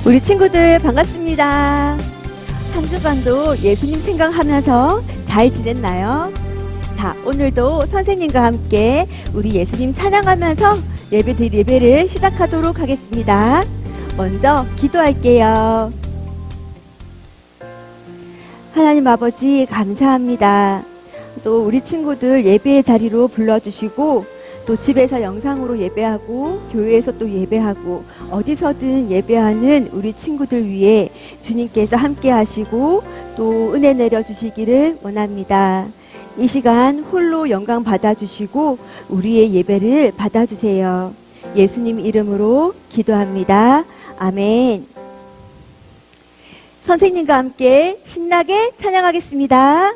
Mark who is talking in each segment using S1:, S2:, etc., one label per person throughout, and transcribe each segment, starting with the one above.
S1: 우리 친구들 반갑습니다. 한 주간도 예수님 생각하면서 잘 지냈나요? 자, 오늘도 선생님과 함께 우리 예수님 찬양하면서 예배를 시작하도록 하겠습니다. 먼저 기도할게요. 하나님 아버지 감사합니다. 또 우리 친구들 예배의 자리로 불러주시고 또 집에서 영상으로 예배하고 교회에서 또 예배하고 어디서든 예배하는 우리 친구들 위해 주님께서 함께 하시고 또 은혜 내려주시기를 원합니다. 이 시간 홀로 영광 받아주시고 우리의 예배를 받아주세요. 예수님 이름으로 기도합니다. 아멘. 선생님과 함께 신나게 찬양하겠습니다.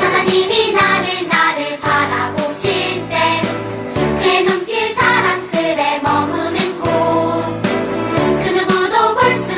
S2: 하나님이 나를 바라보실 때 그의 눈길 사랑스레 머무는 곳 그 누구도 볼 수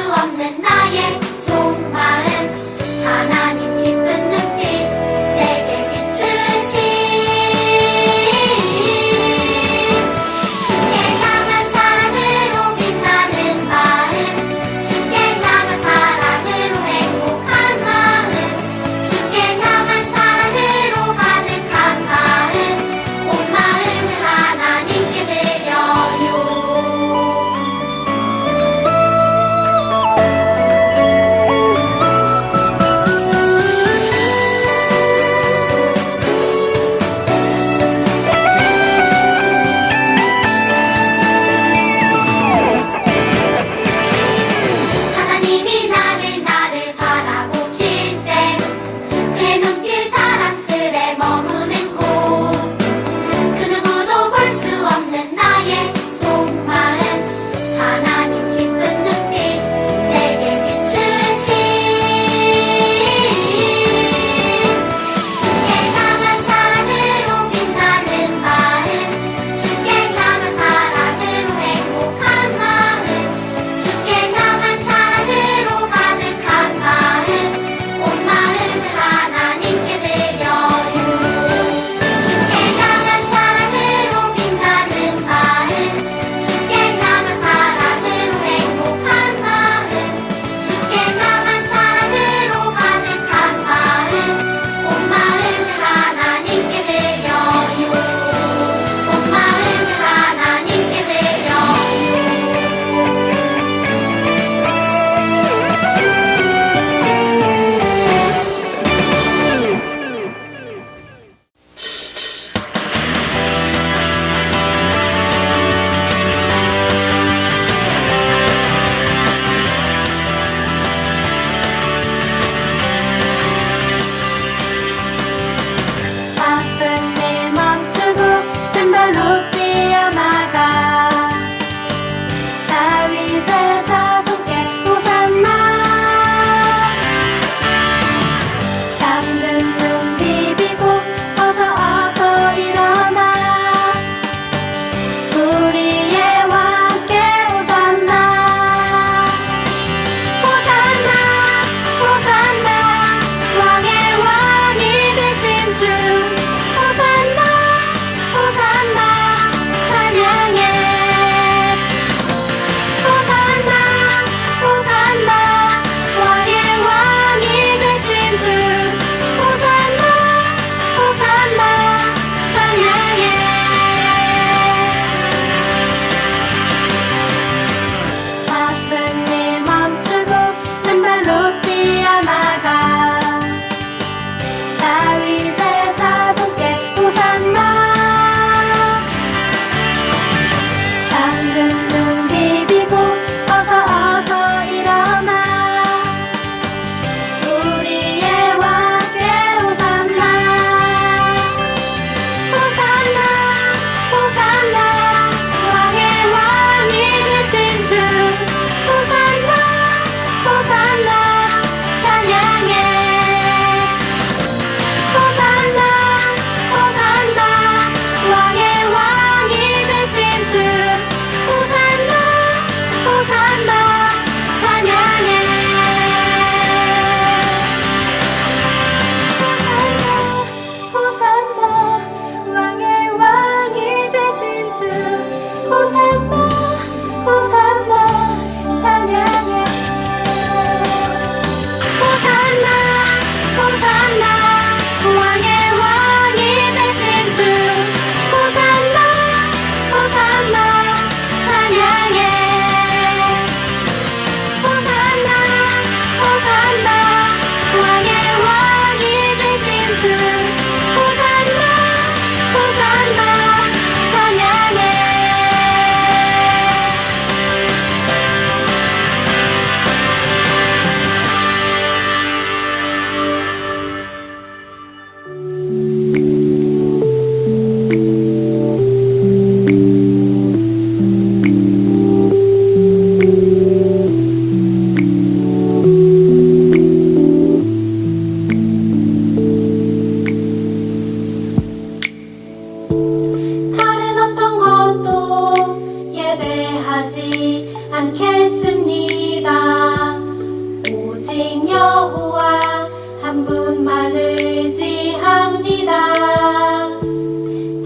S3: 분만 의지합니다.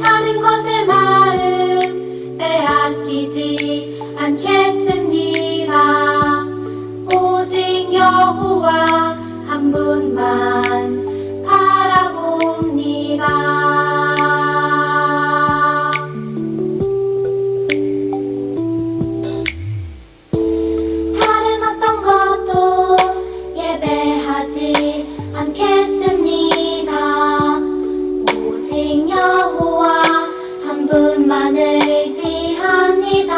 S3: 다른 것에 마음 빼앗기지 않겠습니다. 오직 여호와 한 분만 바라봅니다.
S2: 다른 어떤 것도 예배하지 않겠습니다. 오직 여호와 한 분만 의지합니다.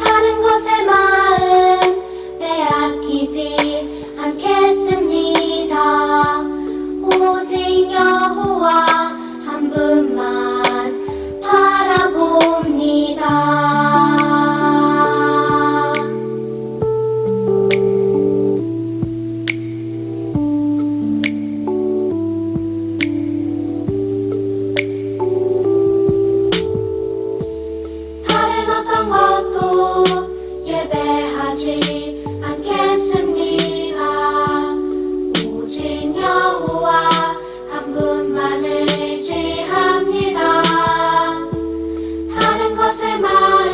S2: 다른 것에 마음 빼앗기지 않겠습니다. 오직 여호와 한 분만 바라봅니다. 다른 어떤 것도 예배하지 않겠습니다. 오직 여호와 한 분만 의지합니다. 다른 것에 마음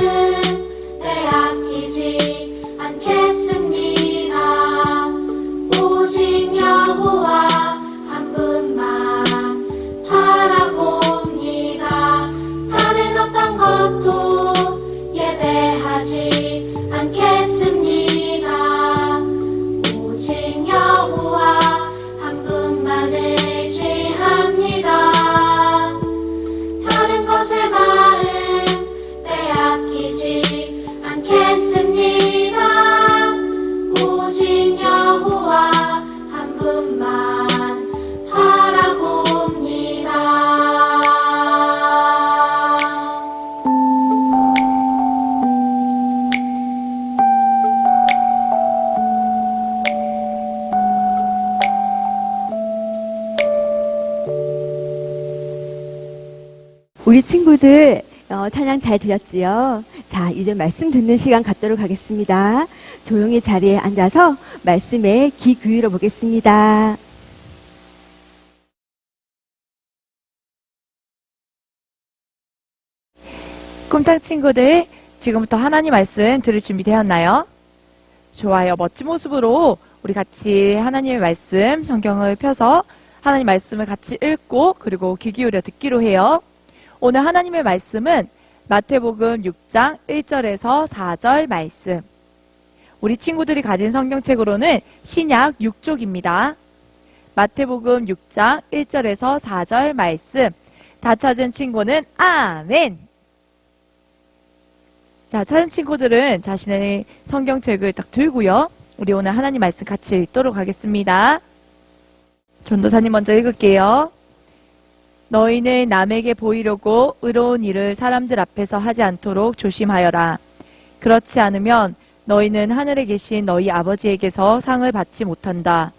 S2: 빼앗기지 않겠습니다. 오직 여호와 한 분만 바라봅니다. 다른 어떤 것도 예배하지 않겠습니다. 오직 여호와 한 분만 의지합니다. 다른 것에 마음 빼앗기지 않겠습니다. 오직 여호와 한 분만 바라봅니다.
S1: 우리 친구들 찬양 잘 들었지요? 자, 이제 말씀 듣는 시간 갖도록 하겠습니다. 조용히 자리에 앉아서 말씀에 귀 기울여 보겠습니다.
S4: 꿈탕 친구들, 지금부터 하나님 말씀 들을 준비 되었나요? 좋아요. 멋진 모습으로 우리 같이 하나님의 말씀, 성경을 펴서 하나님 말씀을 같이 읽고 그리고 귀 기울여 듣기로 해요. 오늘 하나님의 말씀은 마태복음 6장 1절에서 4절 말씀. 우리 친구들이 가진 성경책으로는 신약 6쪽입니다. 마태복음 6장 1절에서 4절 말씀. 다 찾은 친구는 아멘! 자, 찾은 친구들은 자신의 성경책을 딱 들고요. 우리 오늘 하나님 말씀 같이 읽도록 하겠습니다. 전도사님 먼저 읽을게요. 너희는 남에게 보이려고 의로운 일을 사람들 앞에서 하지 않도록 조심하여라. 그렇지 않으면 너희는 하늘에 계신 너희 아버지에게서 상을 받지 못한다.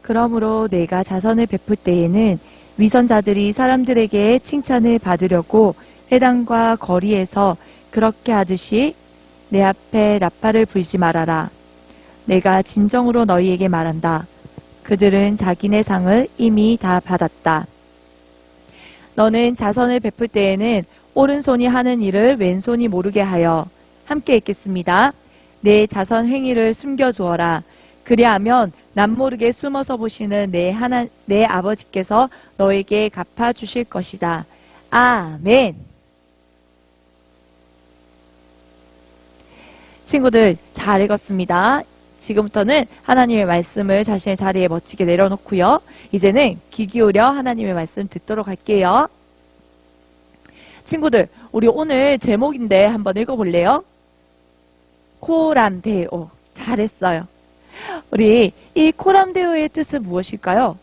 S4: 그러므로 내가 자선을 베풀 때에는 위선자들이 사람들에게 칭찬을 받으려고 회당과 거리에서 그렇게 하듯이 내 앞에 라파를 불지 말아라. 내가 진정으로 너희에게 말한다. 그들은 자기네 상을 이미 다 받았다. 너는 자선을 베풀 때에는 오른손이 하는 일을 왼손이 모르게 하여 함께 읽겠습니다. 내 자선 행위를 숨겨두어라. 그리하면 남모르게 숨어서 보시는 내 아버지께서 너에게 갚아주실 것이다. 아멘. 친구들 잘 읽었습니다. 지금부터는 하나님의 말씀을 자신의 자리에 멋지게 내려놓고요. 이제는 귀 기울여 하나님의 말씀 듣도록 할게요. 친구들, 우리 오늘 제목인데 한번 읽어볼래요? 코람데오. 잘했어요. 우리 이 코람데오의 뜻은 무엇일까요?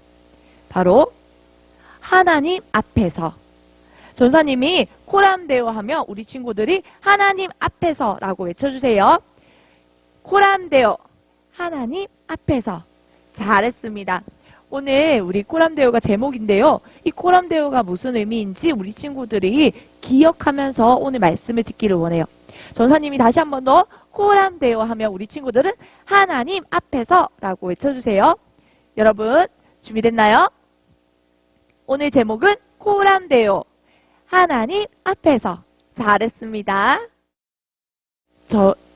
S4: 바로 하나님 앞에서. 전사님이 코람데오 하면 우리 친구들이 하나님 앞에서 라고 외쳐주세요. 코람데오. 하나님 앞에서. 잘했습니다. 오늘 우리 코람데오가 제목인데요. 이 코람데오가 무슨 의미인지 우리 친구들이 기억하면서 오늘 말씀을 듣기를 원해요. 전사님이 다시 한 번 더 코람데오 하면 우리 친구들은 하나님 앞에서 라고 외쳐주세요. 여러분, 준비됐나요? 오늘 제목은 코람데요. 하나님 앞에서. 잘했습니다.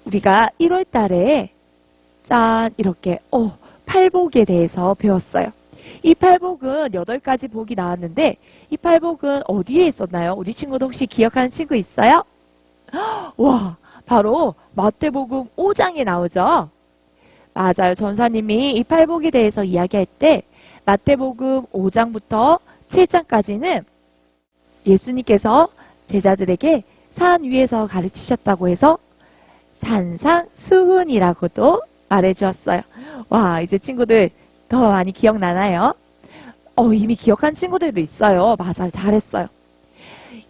S4: 우리가 1월 달에 짠, 이렇게, 팔복에 대해서 배웠어요. 이 팔복은 8가지 복이 나왔는데, 이 팔복은 어디에 있었나요? 우리 친구도 혹시 기억하는 친구 있어요? 와, 바로 마태복음 5장에 나오죠? 맞아요. 전사님이 이 팔복에 대해서 이야기할 때, 마태복음 5장부터 7장까지는 예수님께서 제자들에게 산 위에서 가르치셨다고 해서 산상수훈이라고도 말해주었어요. 와, 이제 친구들 더 많이 기억나나요? 이미 기억한 친구들도 있어요. 맞아요. 잘했어요.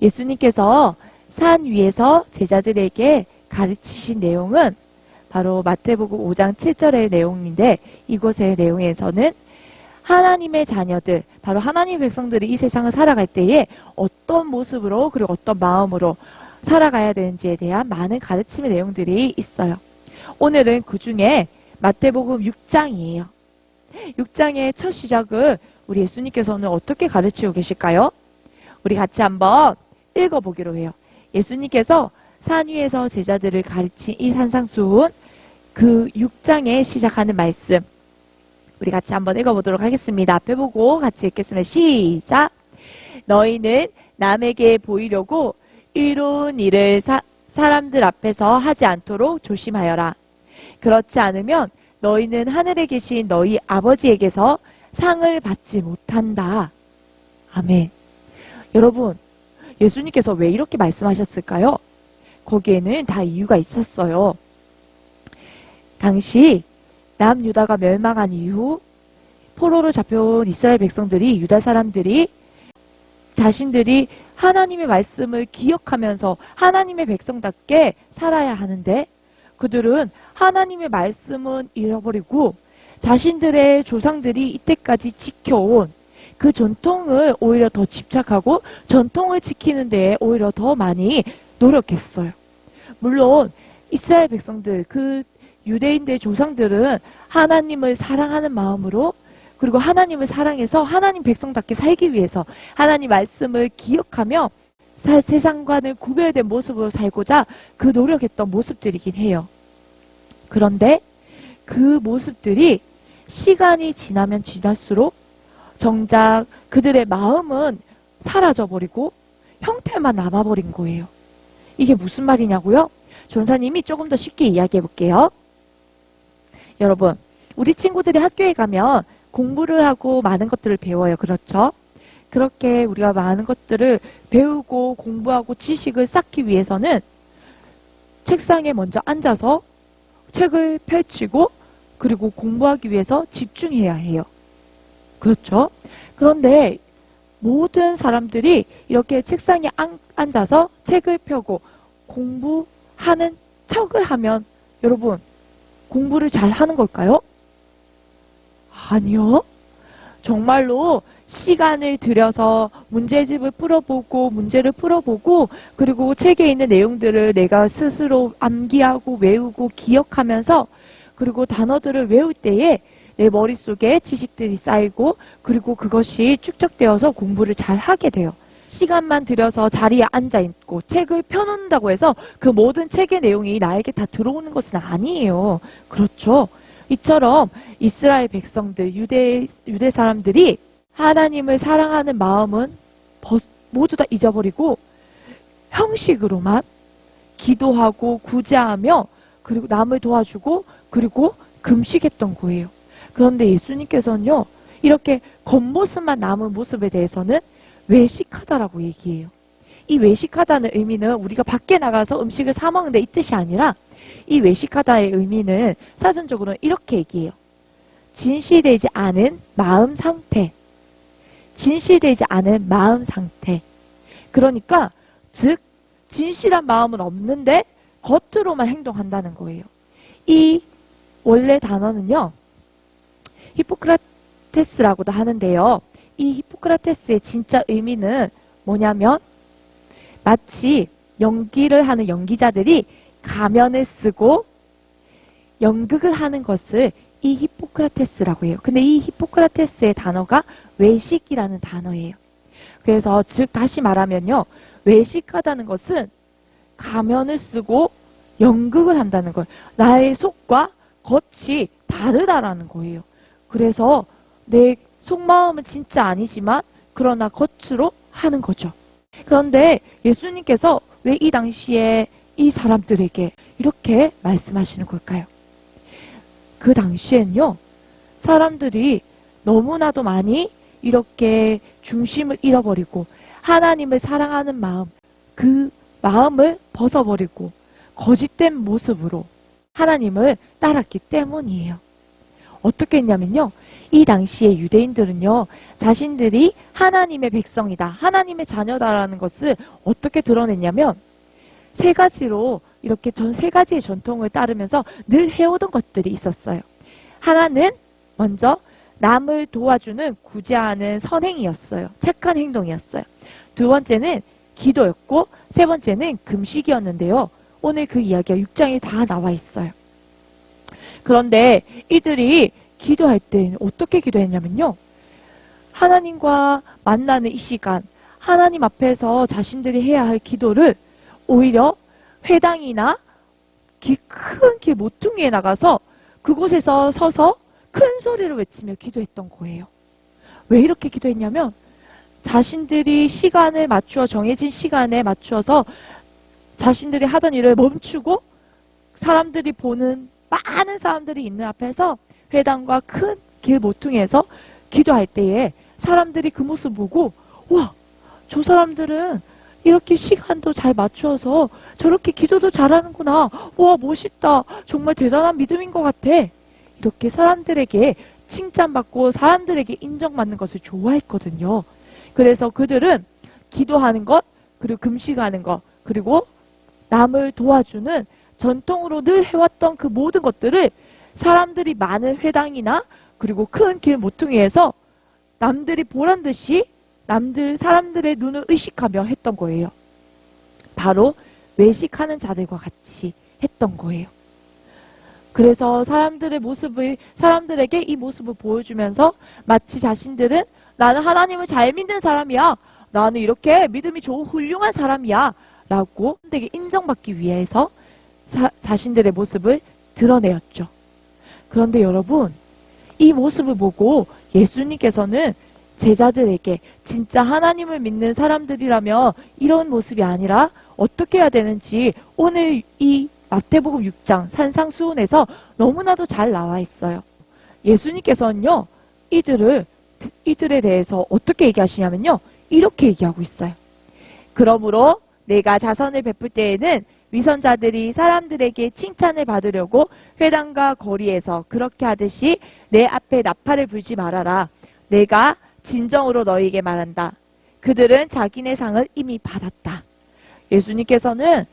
S4: 예수님께서 산 위에서 제자들에게 가르치신 내용은 바로 마태복음 5장 7절의 내용인데, 이곳의 내용에서는 하나님의 자녀들, 바로 하나님의 백성들이 이 세상을 살아갈 때에 어떤 모습으로 그리고 어떤 마음으로 살아가야 되는지에 대한 많은 가르침의 내용들이 있어요. 오늘은 그 중에 마태복음 6장이에요. 6장의 첫 시작을 우리 예수님께서는 어떻게 가르치고 계실까요? 우리 같이 한번 읽어보기로 해요. 예수님께서 산 위에서 제자들을 가르친 이 산상수훈, 그 6장에 시작하는 말씀, 우리 같이 한번 읽어보도록 하겠습니다. 앞에 보고 같이 읽겠습니다. 시작! 너희는 남에게 보이려고 의로운 일을 사람들 앞에서 하지 않도록 조심하여라. 그렇지 않으면 너희는 하늘에 계신 너희 아버지에게서 상을 받지 못한다. 아멘. 여러분, 예수님께서 왜 이렇게 말씀하셨을까요? 거기에는 다 이유가 있었어요. 당시 남유다가 멸망한 이후 포로로 잡혀온 이스라엘 백성들이, 유다 사람들이 자신들이 하나님의 말씀을 기억하면서 하나님의 백성답게 살아야 하는데, 그들은 하나님의 말씀은 잃어버리고 자신들의 조상들이 이때까지 지켜온 그 전통을 오히려 더 집착하고 전통을 지키는 데에 오히려 더 많이 노력했어요. 물론 이스라엘 백성들, 그 유대인들의 조상들은 하나님을 사랑하는 마음으로, 그리고 하나님을 사랑해서 하나님 백성답게 살기 위해서 하나님 말씀을 기억하며 세상과는 구별된 모습으로 살고자 그 노력했던 모습들이긴 해요. 그런데 그 모습들이 시간이 지나면 지날수록 정작 그들의 마음은 사라져버리고 형태만 남아버린 거예요. 이게 무슨 말이냐고요? 전사님이 조금 더 쉽게 이야기해 볼게요. 여러분, 우리 친구들이 학교에 가면 공부를 하고 많은 것들을 배워요. 그렇죠? 그렇게 우리가 많은 것들을 배우고 공부하고 지식을 쌓기 위해서는 책상에 먼저 앉아서 책을 펼치고 그리고 공부하기 위해서 집중해야 해요. 그렇죠? 그런데 모든 사람들이 이렇게 책상에 앉아서 책을 펴고 공부하는 척을 하면 여러분, 공부를 잘 하는 걸까요? 아니요. 정말로 시간을 들여서 문제집을 풀어보고 문제를 풀어보고 그리고 책에 있는 내용들을 내가 스스로 암기하고 외우고 기억하면서 그리고 단어들을 외울 때에 내 머릿속에 지식들이 쌓이고 그리고 그것이 축적되어서 공부를 잘 하게 돼요. 시간만 들여서 자리에 앉아있고 책을 펴놓는다고 해서 그 모든 책의 내용이 나에게 다 들어오는 것은 아니에요. 그렇죠? 이처럼 이스라엘 백성들, 유대 사람들이 하나님을 사랑하는 마음은 모두 다 잊어버리고 형식으로만 기도하고 구제하며 그리고 남을 도와주고 그리고 금식했던 거예요. 그런데 예수님께서는요, 이렇게 겉모습만 남은 모습에 대해서는 외식하다라고 얘기해요. 이 외식하다는 의미는 우리가 밖에 나가서 음식을 사 먹는데 이 뜻이 아니라 이 외식하다의 의미는 사전적으로는 이렇게 얘기해요. 진실되지 않은 마음 상태. 진실되지 않은 마음 상태. 그러니까 즉 진실한 마음은 없는데 겉으로만 행동한다는 거예요. 이 원래 단어는요, 히포크라테스라고도 하는데요. 이 히포크라테스의 진짜 의미는 뭐냐면 마치 연기를 하는 연기자들이 가면을 쓰고 연극을 하는 것을 이 히포크라테스라고 해요. 근데 이 히포크라테스의 단어가 외식이라는 단어예요. 그래서 즉 다시 말하면요. 외식하다는 것은 가면을 쓰고 연극을 한다는 거예요. 나의 속과 겉이 다르다라는 거예요. 그래서 내 속마음은 진짜 아니지만 그러나 겉으로 하는 거죠. 그런데 예수님께서 왜 이 당시에 이 사람들에게 이렇게 말씀하시는 걸까요? 그 당시엔요, 사람들이 너무나도 많이 이렇게 중심을 잃어버리고 하나님을 사랑하는 마음, 그 마음을 벗어버리고 거짓된 모습으로 하나님을 따랐기 때문이에요. 어떻게 했냐면요, 이 당시에 유대인들은요, 자신들이 하나님의 백성이다, 하나님의 자녀다라는 것을 어떻게 드러냈냐면 세 가지로 이렇게 세 가지의 전통을 따르면서 늘 해오던 것들이 있었어요. 하나는 먼저 남을 도와주는 구제하는 선행이었어요. 착한 행동이었어요. 두 번째는 기도였고 세 번째는 금식이었는데요. 오늘 그 이야기가 6장에 다 나와 있어요. 그런데 이들이 기도할 때는 어떻게 기도했냐면요. 하나님과 만나는 이 시간, 하나님 앞에서 자신들이 해야 할 기도를 오히려 회당이나 큰 길 모퉁이에 나가서 그곳에서 서서 큰 소리를 외치며 기도했던 거예요. 왜 이렇게 기도했냐면 자신들이 시간을 맞추어 정해진 시간에 맞추어서 자신들이 하던 일을 멈추고 사람들이 보는 많은 사람들이 있는 앞에서 회당과 큰 길 모퉁이에서 기도할 때에 사람들이 그 모습 보고 와, 저 사람들은 이렇게 시간도 잘 맞추어서 저렇게 기도도 잘하는구나. 와, 멋있다. 정말 대단한 믿음인 것 같아. 이렇게 사람들에게 칭찬받고 사람들에게 인정받는 것을 좋아했거든요. 그래서 그들은 기도하는 것, 그리고 금식하는 것, 그리고 남을 도와주는 전통으로 늘 해왔던 그 모든 것들을 사람들이 많은 회당이나 그리고 큰 길 모퉁이에서 남들이 보란 듯이 사람들의 눈을 의식하며 했던 거예요. 바로 외식하는 자들과 같이 했던 거예요. 그래서 사람들에게 이 모습을 보여주면서 마치 자신들은 나는 하나님을 잘 믿는 사람이야. 나는 이렇게 믿음이 좋은 훌륭한 사람이야. 라고 되게 인정받기 위해서 자신들의 모습을 드러내었죠. 그런데 여러분, 이 모습을 보고 예수님께서는 제자들에게 진짜 하나님을 믿는 사람들이라면 이런 모습이 아니라 어떻게 해야 되는지 오늘 이 마태복음 6장 산상수훈에서 너무나도 잘 나와 있어요. 예수님께서는요, 이들에 대해서 어떻게 얘기하시냐면요, 이렇게 얘기하고 있어요. 그러므로 내가 자선을 베풀 때에는 위선자들이 사람들에게 칭찬을 받으려고 회당과 거리에서 그렇게 하듯이 내 앞에 나팔을 불지 말아라. 내가 진정으로 너희에게 말한다. 그들은 자기네 상을 이미 받았다. 예수님께서는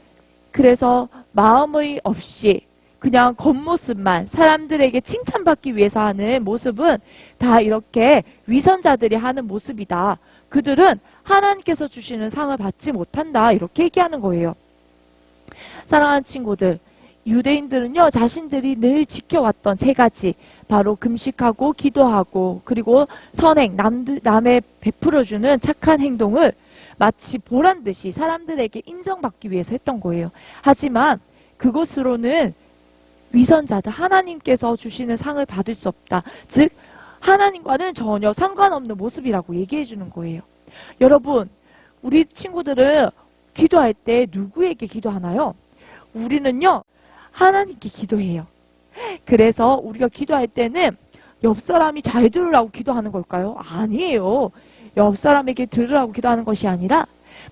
S4: 그래서 마음의 없이 그냥 겉모습만 사람들에게 칭찬받기 위해서 하는 모습은 다 이렇게 위선자들이 하는 모습이다. 그들은 하나님께서 주시는 상을 받지 못한다. 이렇게 얘기하는 거예요. 사랑하는 친구들, 유대인들은요, 자신들이 늘 지켜왔던 세 가지, 바로 금식하고 기도하고 그리고 선행, 남의 베풀어주는 착한 행동을 마치 보란 듯이 사람들에게 인정받기 위해서 했던 거예요. 하지만 그것으로는 위선자들, 하나님께서 주시는 상을 받을 수 없다. 즉 하나님과는 전혀 상관없는 모습이라고 얘기해 주는 거예요. 여러분, 우리 친구들은 기도할 때 누구에게 기도하나요? 우리는요, 하나님께 기도해요. 그래서 우리가 기도할 때는 옆 사람이 잘 들으라고 기도하는 걸까요? 아니에요. 옆 사람에게 들으라고 기도하는 것이 아니라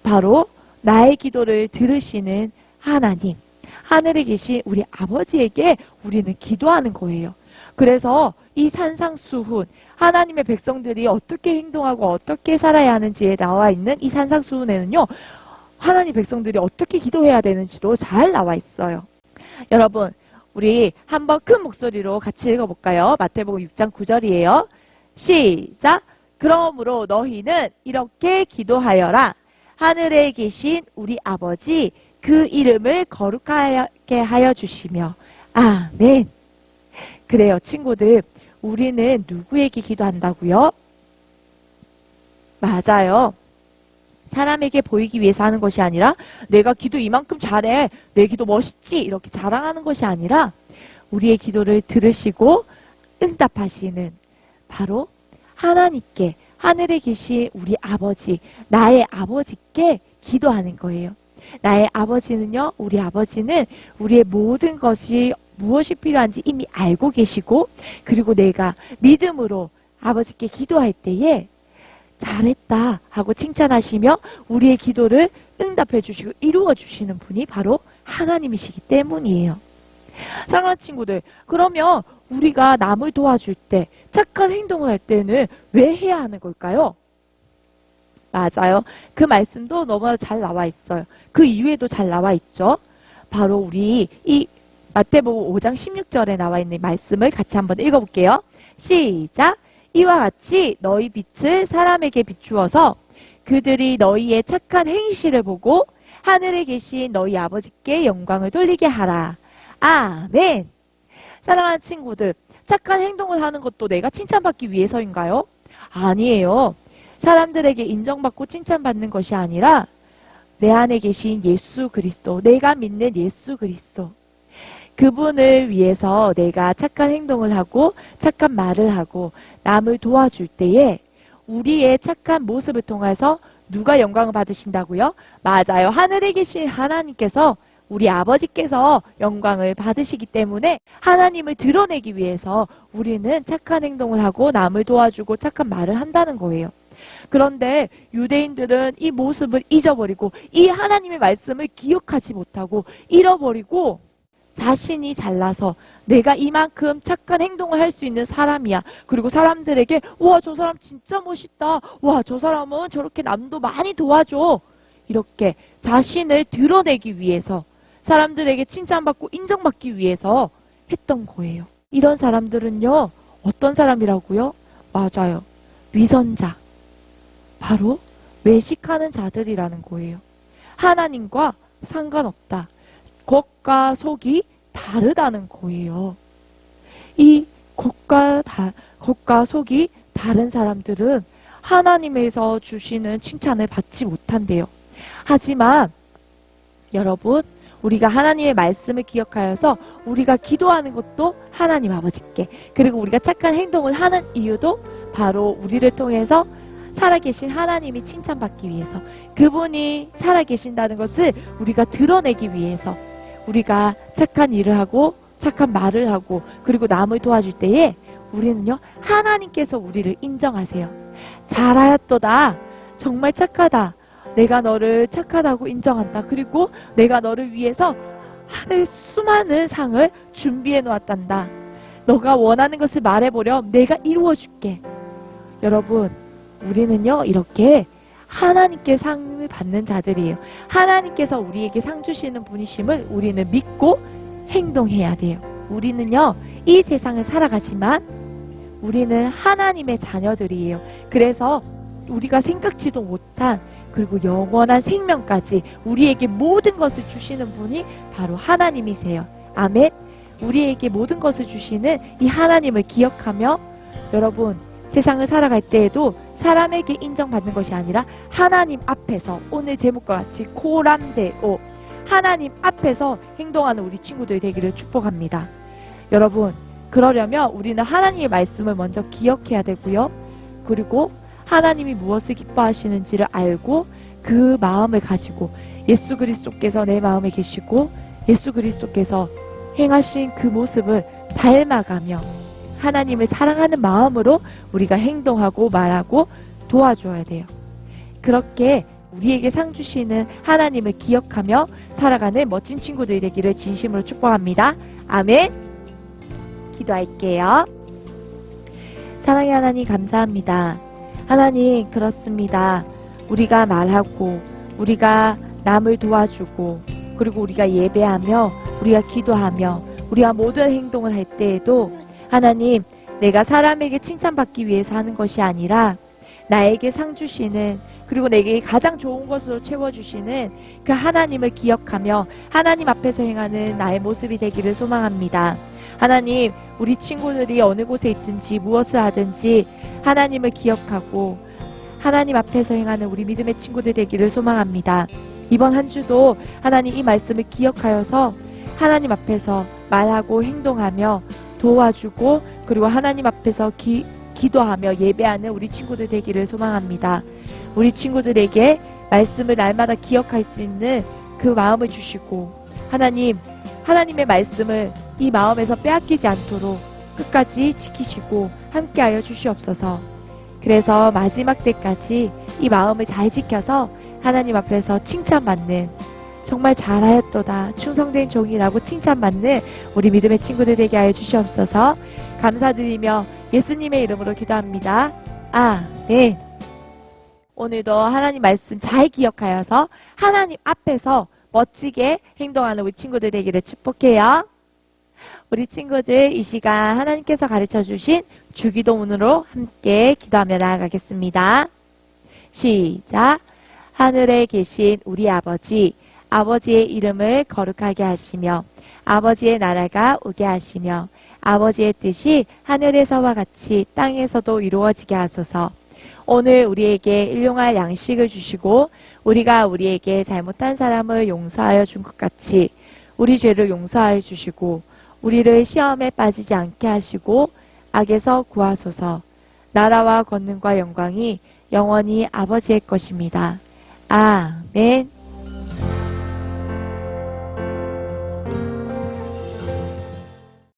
S4: 바로 나의 기도를 들으시는 하나님, 하늘에 계신 우리 아버지에게 우리는 기도하는 거예요. 그래서 이 산상수훈, 하나님의 백성들이 어떻게 행동하고 어떻게 살아야 하는지에 나와 있는 이 산상수훈에는요, 하나님 백성들이 어떻게 기도해야 되는지도 잘 나와 있어요. 여러분, 우리 한번 큰 목소리로 같이 읽어볼까요? 마태복음 6장 9절이에요. 시작! 그러므로 너희는 이렇게 기도하여라. 하늘에 계신 우리 아버지, 그 이름을 거룩하게 하여 주시며. 아멘. 그래요, 친구들. 우리는 누구에게 기도한다고요? 맞아요. 사람에게 보이기 위해서 하는 것이 아니라 내가 기도 이만큼 잘해, 내 기도 멋있지, 이렇게 자랑하는 것이 아니라 우리의 기도를 들으시고 응답하시는 바로 하나님께, 하늘에 계신 우리 아버지, 나의 아버지께 기도하는 거예요. 나의 아버지는요, 우리 아버지는 우리의 모든 것이 무엇이 필요한지 이미 알고 계시고, 그리고 내가 믿음으로 아버지께 기도할 때에 잘했다 하고 칭찬하시며 우리의 기도를 응답해 주시고 이루어 주시는 분이 바로 하나님이시기 때문이에요. 사랑하는 친구들, 그러면 우리가 남을 도와줄 때, 착한 행동을 할 때는 왜 해야 하는 걸까요? 맞아요. 그 말씀도 너무나 잘 나와 있어요. 그 이유에도 잘 나와 있죠. 바로 우리 이 마태복음 5장 16절에 나와 있는 말씀을 같이 한번 읽어볼게요. 시작! 이와 같이 너희 빛을 사람에게 비추어서 그들이 너희의 착한 행실을 보고 하늘에 계신 너희 아버지께 영광을 돌리게 하라. 아멘. 사랑하는 친구들, 착한 행동을 하는 것도 내가 칭찬받기 위해서인가요? 아니에요. 사람들에게 인정받고 칭찬받는 것이 아니라 내 안에 계신 예수 그리스도, 내가 믿는 예수 그리스도, 그분을 위해서 내가 착한 행동을 하고 착한 말을 하고 남을 도와줄 때에 우리의 착한 모습을 통해서 누가 영광을 받으신다고요? 맞아요. 하늘에 계신 하나님께서, 우리 아버지께서 영광을 받으시기 때문에 하나님을 드러내기 위해서 우리는 착한 행동을 하고 남을 도와주고 착한 말을 한다는 거예요. 그런데 유대인들은 이 모습을 잊어버리고 이 하나님의 말씀을 기억하지 못하고 잃어버리고 자신이 잘나서 내가 이만큼 착한 행동을 할 수 있는 사람이야. 그리고 사람들에게 와, 저 사람 진짜 멋있다. 와, 저 사람은 저렇게 남도 많이 도와줘. 이렇게 자신을 드러내기 위해서, 사람들에게 칭찬받고 인정받기 위해서 했던 거예요. 이런 사람들은요, 어떤 사람이라고요? 맞아요. 위선자. 바로 외식하는 자들이라는 거예요. 하나님과 상관없다. 겉과 속이 다르다는 거예요. 이 겉과 속이 다른 사람들은 하나님에서 주시는 칭찬을 받지 못한대요. 하지만 여러분, 우리가 하나님의 말씀을 기억하여서 우리가 기도하는 것도 하나님 아버지께, 그리고 우리가 착한 행동을 하는 이유도 바로 우리를 통해서 살아계신 하나님이 칭찬받기 위해서, 그분이 살아계신다는 것을 우리가 드러내기 위해서 우리가 착한 일을 하고 착한 말을 하고 그리고 남을 도와줄 때에 우리는요, 하나님께서 우리를 인정하세요. 잘하였도다. 정말 착하다. 내가 너를 착하다고 인정한다. 그리고 내가 너를 위해서 하늘 수많은 상을 준비해 놓았단다. 너가 원하는 것을 말해보렴. 내가 이루어줄게. 여러분, 우리는요, 이렇게 하나님께 상을 받는 자들이에요. 하나님께서 우리에게 상 주시는 분이심을 우리는 믿고 행동해야 돼요. 우리는요, 이 세상을 살아가지만 우리는 하나님의 자녀들이에요. 그래서 우리가 생각지도 못한, 그리고 영원한 생명까지 우리에게 모든 것을 주시는 분이 바로 하나님이세요. 아멘. 우리에게 모든 것을 주시는 이 하나님을 기억하며 여러분, 세상을 살아갈 때에도 사람에게 인정받는 것이 아니라 하나님 앞에서, 오늘 제목과 같이 코람데오, 하나님 앞에서 행동하는 우리 친구들 되기를 축복합니다. 여러분, 그러려면 우리는 하나님의 말씀을 먼저 기억해야 되고요. 그리고 하나님이 무엇을 기뻐하시는지를 알고 그 마음을 가지고 예수 그리스도께서 내 마음에 계시고 예수 그리스도께서 행하신 그 모습을 닮아가며 하나님을 사랑하는 마음으로 우리가 행동하고 말하고 도와줘야 돼요. 그렇게 우리에게 상 주시는 하나님을 기억하며 살아가는 멋진 친구들이 되기를 진심으로 축복합니다. 아멘. 기도할게요. 사랑의 하나님, 감사합니다. 하나님, 그렇습니다. 우리가 말하고 우리가 남을 도와주고 그리고 우리가 예배하며 우리가 기도하며 우리가 모든 행동을 할 때에도 하나님, 내가 사람에게 칭찬받기 위해서 하는 것이 아니라 나에게 상 주시는, 그리고 내게 가장 좋은 것으로 채워주시는 그 하나님을 기억하며 하나님 앞에서 행하는 나의 모습이 되기를 소망합니다. 하나님, 우리 친구들이 어느 곳에 있든지 무엇을 하든지 하나님을 기억하고 하나님 앞에서 행하는 우리 믿음의 친구들 되기를 소망합니다. 이번 한 주도 하나님 이 말씀을 기억하여서 하나님 앞에서 말하고 행동하며 도와주고 그리고 하나님 앞에서 기도하며 예배하는 우리 친구들 되기를 소망합니다. 우리 친구들에게 말씀을 날마다 기억할 수 있는 그 마음을 주시고 하나님의 말씀을 이 마음에서 빼앗기지 않도록 끝까지 지키시고 함께하여 주시옵소서. 그래서 마지막 때까지 이 마음을 잘 지켜서 하나님 앞에서 칭찬받는 정말 잘하였도다 충성된 종이라고 칭찬받는 우리 믿음의 친구들 되게 하여 주시옵소서. 감사드리며 예수님의 이름으로 기도합니다. 아멘. 오늘도 하나님 말씀 잘 기억하여서 하나님 앞에서 멋지게 행동하는 우리 친구들 되기를 축복해요. 우리 친구들 이 시간 하나님께서 가르쳐 주신 주기도문으로 함께 기도하며 나아가겠습니다. 시작. 하늘에 계신 우리 아버지, 아버지의 이름을 거룩하게 하시며 아버지의 나라가 오게 하시며 아버지의 뜻이 하늘에서와 같이 땅에서도 이루어지게 하소서. 오늘 우리에게 일용할 양식을 주시고 우리가 우리에게 잘못한 사람을 용서하여 준 것 같이 우리 죄를 용서하여 주시고 우리를 시험에 빠지지 않게 하시고 악에서 구하소서. 나라와 권능과 영광이 영원히 아버지의 것입니다. 아멘.